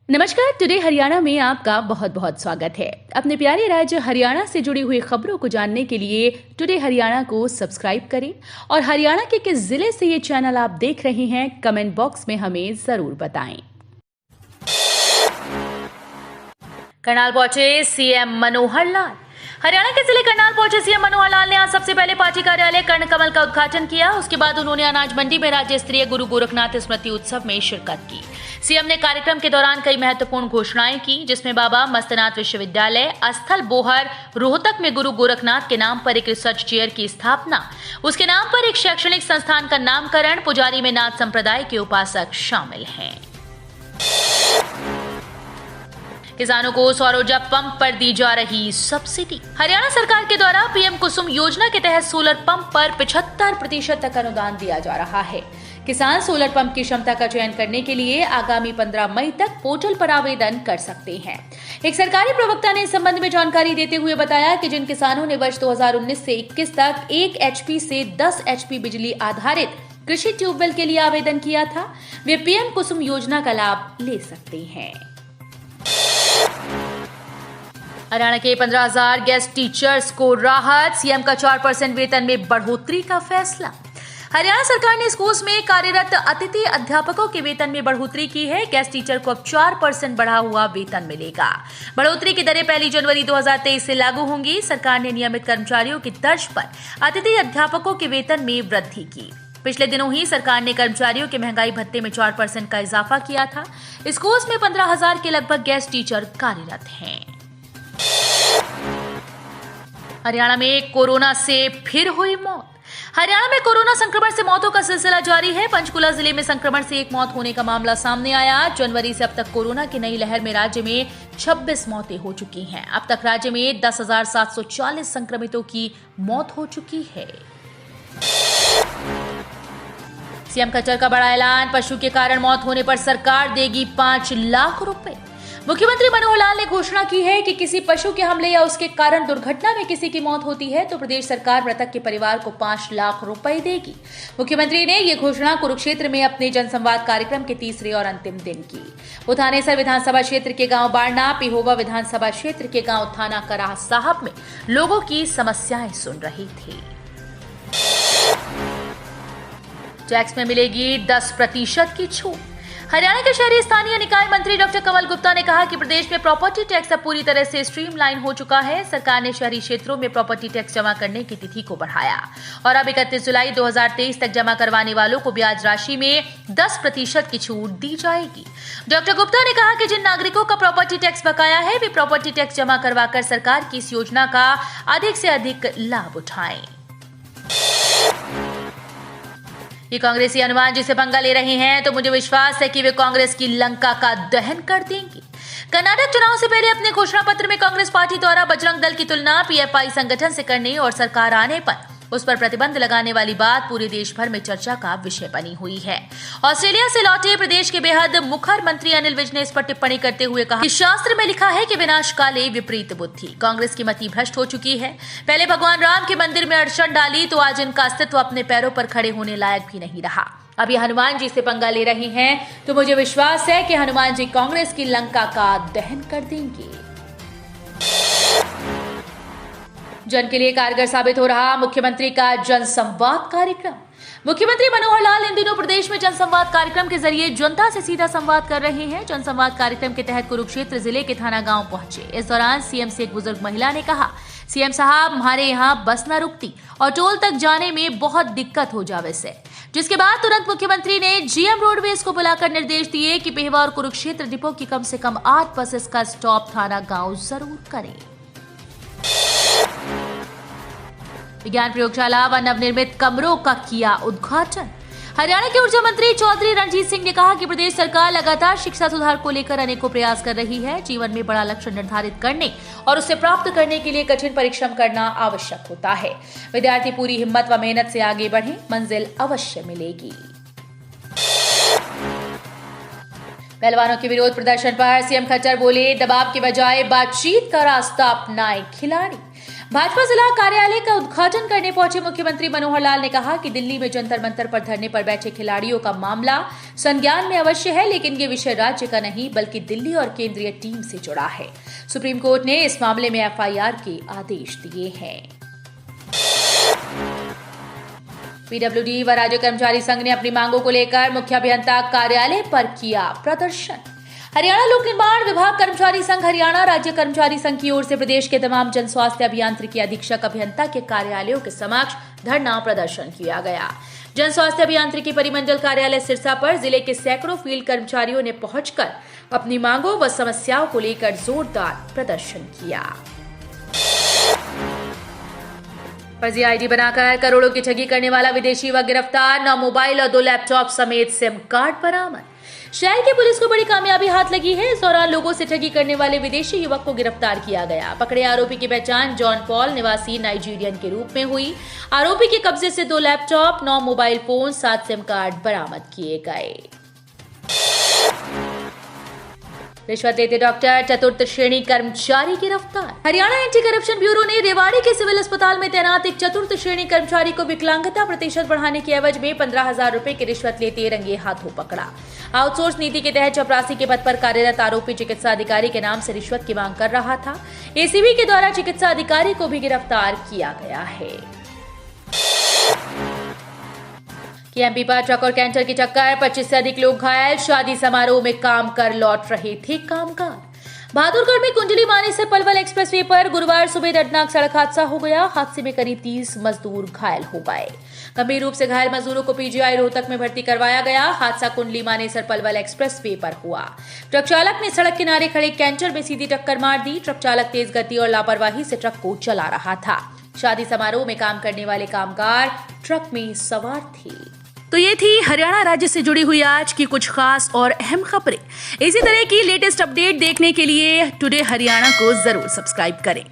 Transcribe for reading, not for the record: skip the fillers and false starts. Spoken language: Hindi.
नमस्कार। टुडे हरियाणा में आपका बहुत बहुत स्वागत है। अपने प्यारे राज्य हरियाणा से जुड़ी हुई खबरों को जानने के लिए टुडे हरियाणा को सब्सक्राइब करें और हरियाणा के किस जिले से ये चैनल आप देख रहे हैं कमेंट बॉक्स में हमें जरूर बताएं। करनाल पहुंचे सीएम मनोहर लाल। हरियाणा के जिले करनाल पहुंचे सीएम मनोहर लाल ने आज सबसे पहले पार्टी कार्यालय कर्ण कमल का उद्घाटन किया। उसके बाद उन्होंने अनाज मंडी में राज्य स्तरीय गुरु गोरखनाथ स्मृति उत्सव में शिरकत की। सीएम ने कार्यक्रम के दौरान कई महत्वपूर्ण घोषणाएं की, जिसमें बाबा मस्तनाथ विश्वविद्यालय, अस्थल बोहर, रोहतक में गुरु गोरखनाथ के नाम पर एक रिसर्च चेयर की स्थापना, उसके नाम पर एक शैक्षणिक संस्थान का नामकरण, पुजारी में नाथ संप्रदाय के उपासक शामिल हैं। किसानों को सौर ऊर्जा पंप पर दी जा रही सब्सिडी। हरियाणा सरकार के द्वारा पीएम कुसुम योजना के तहत सोलर पंप पर 75% तक अनुदान दिया जा रहा है। किसान सोलर पंप की क्षमता का चयन करने के लिए आगामी 15 मई तक पोर्टल पर आवेदन कर सकते हैं। एक सरकारी प्रवक्ता ने इस संबंध में जानकारी देते हुए बताया कि जिन किसानों ने वर्ष 2019 से 21 तक 1 HP से 10 HP बिजली आधारित कृषि ट्यूबवेल के लिए आवेदन किया था, वे पीएम कुसुम योजना का लाभ ले सकते हैं। हरियाणा के 15,000 गेस्ट टीचर्स को राहत। सीएम का 4% वेतन में बढ़ोतरी का फैसला। हरियाणा सरकार ने स्कूल्स में कार्यरत अतिथि अध्यापकों के वेतन में बढ़ोतरी की है। गेस्ट टीचर को अब 4% बढ़ा हुआ वेतन मिलेगा। बढ़ोतरी की दरें 1 जनवरी 2023 से लागू होंगी। सरकार ने नियमित कर्मचारियों की तर्ज पर अतिथि अध्यापकों के वेतन में वृद्धि की। पिछले दिनों ही सरकार ने कर्मचारियों के महंगाई भत्ते में 4% का इजाफा किया था। स्कूल्स में 15,000 के लगभग गेस्ट टीचर कार्यरत हैं। हरियाणा में कोरोना से फिर हुई मौत। हरियाणा में कोरोना संक्रमण से मौतों का सिलसिला जारी है। पंचकुला जिले में संक्रमण से एक मौत होने का मामला सामने आया। जनवरी से अब तक कोरोना की नई लहर में राज्य में 26 मौतें हो चुकी हैं। अब तक राज्य में 10,740 संक्रमितों की मौत हो चुकी है। सीएम खच्चर का बड़ा ऐलान। पशु के कारण मौत होने पर सरकार देगी 5 लाख रुपए। मुख्यमंत्री मनोहर लाल ने घोषणा की है कि किसी पशु के हमले या उसके कारण दुर्घटना में किसी की मौत होती है तो प्रदेश सरकार मृतक के परिवार को 5 लाख रुपए देगी। मुख्यमंत्री ने यह घोषणा कुरुक्षेत्र में अपने जनसंवाद कार्यक्रम के तीसरे और अंतिम दिन की। वो थानेसर विधानसभा क्षेत्र के गांव बारना, पिहोवा विधानसभा क्षेत्र के गांव थाना कराह साहब में लोगों की समस्याएं सुन रही थी। टैक्स में मिलेगी 10% की छूट। हरियाणा के शहरी स्थानीय निकाय मंत्री डॉक्टर कमल गुप्ता ने कहा कि प्रदेश में प्रॉपर्टी टैक्स अब पूरी तरह से स्ट्रीमलाइन हो चुका है। सरकार ने शहरी क्षेत्रों में प्रॉपर्टी टैक्स जमा करने की तिथि को बढ़ाया और अब 31 जुलाई 2023 तक जमा करवाने वालों को ब्याज राशि में 10% की छूट दी जाएगी। डॉक्टर गुप्ता ने कहा कि जिन नागरिकों का प्रॉपर्टी टैक्स बकाया है वे प्रॉपर्टी टैक्स जमा करवाकर सरकार की इस योजना का अधिक से अधिक लाभ उठाएं। ये कांग्रेसी हनुमान जी से पंगा ले रहे हैं तो मुझे विश्वास है कि वे कांग्रेस की लंका का दहन कर देंगे। कर्नाटक चुनाव से पहले अपने घोषणा पत्र में कांग्रेस पार्टी द्वारा बजरंग दल की तुलना पीएफआई संगठन से करने और सरकार आने पर उस पर प्रतिबंध लगाने वाली बात पूरे देश भर में चर्चा का विषय बनी हुई है। ऑस्ट्रेलिया से लौटे प्रदेश के बेहद मुखर मंत्री अनिल विज ने इस पर टिप्पणी करते हुए कहा कि शास्त्र में लिखा है कि विनाश काले विपरीत बुद्धि। कांग्रेस की मति भ्रष्ट हो चुकी है। पहले भगवान राम के मंदिर में अड़चन डाली तो आज इनका अस्तित्व अपने पैरों पर खड़े होने लायक भी नहीं रहा। अब ये हनुमान जी से पंगा ले रही हैं तो मुझे विश्वास है कि हनुमान जी कांग्रेस की लंका का दहन कर देंगे। जन के लिए कारगर साबित हो रहा मुख्यमंत्री का जनसंवाद कार्यक्रम। मुख्यमंत्री मनोहर लाल इन दिनों प्रदेश में जनसंवाद कार्यक्रम के जरिए जनता से सीधा संवाद कर रहे हैं। जनसंवाद कार्यक्रम के तहत कुरुक्षेत्र जिले के थाना गांव पहुंचे। इस दौरान सीएम से एक बुजुर्ग महिला ने कहा, सीएम साहब हमारे यहाँ बस न रुकती और टोल तक जाने में बहुत दिक्कत हो जावे से। जिसके बाद तुरंत मुख्यमंत्री ने जीएम रोडवेज को बुलाकर निर्देश दिए कि पेहवा और कुरुक्षेत्र डिपो की कम से कम 8 बसेस का स्टॉप थाना गांव जरूर करें। विज्ञान प्रयोगशाला व नवनिर्मित कमरों का किया उद्घाटन। हरियाणा के ऊर्जा मंत्री चौधरी रणजीत सिंह ने कहा कि प्रदेश सरकार लगातार शिक्षा सुधार को लेकर अनेकों प्रयास कर रही है। जीवन में बड़ा लक्ष्य निर्धारित करने और उसे प्राप्त करने के लिए कठिन परिश्रम करना आवश्यक होता है। विद्यार्थी पूरी हिम्मत व मेहनत से आगे बढ़े, मंजिल अवश्य मिलेगी। पहलवानों के विरोध प्रदर्शन पर सीएम खच्चर बोले, दबाव के बजाय बातचीत का रास्ता अपनाए खिलाड़ी। भाजपा जिला कार्यालय का उद्घाटन करने पहुंचे मुख्यमंत्री मनोहर लाल ने कहा कि दिल्ली में जंतर मंतर पर धरने पर बैठे खिलाड़ियों का मामला संज्ञान में अवश्य है, लेकिन ये विषय राज्य का नहीं बल्कि दिल्ली और केंद्रीय टीम से जुड़ा है। सुप्रीम कोर्ट ने इस मामले में एफआईआर के आदेश दिए हैं। पीडब्ल्यूडी व राज्य कर्मचारी संघ ने अपनी मांगों को लेकर मुख्य अभियंता कार्यालय पर किया प्रदर्शन। हरियाणा लोक निर्माण विभाग कर्मचारी संघ हरियाणा राज्य कर्मचारी संघ की ओर से प्रदेश के तमाम जन स्वास्थ्य अभियांत्रिकी अधीक्षक अभियंता के कार्यालयों के समक्ष धरना प्रदर्शन किया गया। जन स्वास्थ्य अभियांत्रिकी परिमंडल कार्यालय सिरसा पर जिले के सैकड़ों फील्ड कर्मचारियों ने पहुंचकर अपनी मांगों व समस्याओं को लेकर जोरदार प्रदर्शन किया। फर्जी आईडी बनाकर करोड़ों की ठगी करने वाला विदेशी युवक गिरफ्तार, 9 मोबाइल और 2 लैपटॉप समेत सिम कार्ड बरामद। शहर की पुलिस को बड़ी कामयाबी हाथ लगी है। इस दौरान लोगों से ठगी करने वाले विदेशी युवक को गिरफ्तार किया गया। पकड़े आरोपी की पहचान जॉन पॉल निवासी नाइजीरियन के रूप में हुई। आरोपी के कब्जे से 2 laptop, 9 mobile phone, 7 SIM card बरामद किए गए। रिश्वत लेते डॉक्टर, चतुर्थ श्रेणी कर्मचारी गिरफ्तार। हरियाणा एंटी करप्शन ब्यूरो ने रेवाड़ी के सिविल अस्पताल में तैनात एक चतुर्थ श्रेणी कर्मचारी को विकलांगता प्रतिशत बढ़ाने के एवज में 15,000 रुपए की रिश्वत लेते रंगे हाथों पकड़ा। आउटसोर्स नीति के तहत चपरासी के पद पर कार्यरत आरोपी चिकित्सा अधिकारी के नाम से रिश्वत की मांग कर रहा था। एसीबी के द्वारा चिकित्सा अधिकारी को भी गिरफ्तार किया गया है। एमपी पर ट्रक और कैंटर की टक्कर, 25 से अधिक लोग घायल। शादी समारोह में काम कर लौट रहे थे कामगार। बहादुरगढ़ में कुंडली मानेसर पलवल एक्सप्रेसवे पर गुरुवार सुबह दर्दनाक सड़क हादसा हो गया। हादसे में करीब 30 मजदूर घायल हो गए। गंभीर रूप से घायल मजदूरों को पीजीआई रोहतक में भर्ती करवाया गया। हादसा कुंडली मानेसर पलवल एक्सप्रेसवे पर हुआ। ट्रक चालक ने सड़क किनारे खड़े कैंटर में सीधी टक्कर मार दी। ट्रक चालक तेज गति और लापरवाही से ट्रक को चला रहा था। शादी समारोह में काम करने वाले कामगार ट्रक में सवार थे। तो ये थी हरियाणा राज्य से जुड़ी हुई आज की कुछ खास और अहम खबरें। इसी तरह की लेटेस्ट अपडेट देखने के लिए टुडे हरियाणा को जरूर सब्सक्राइब करें।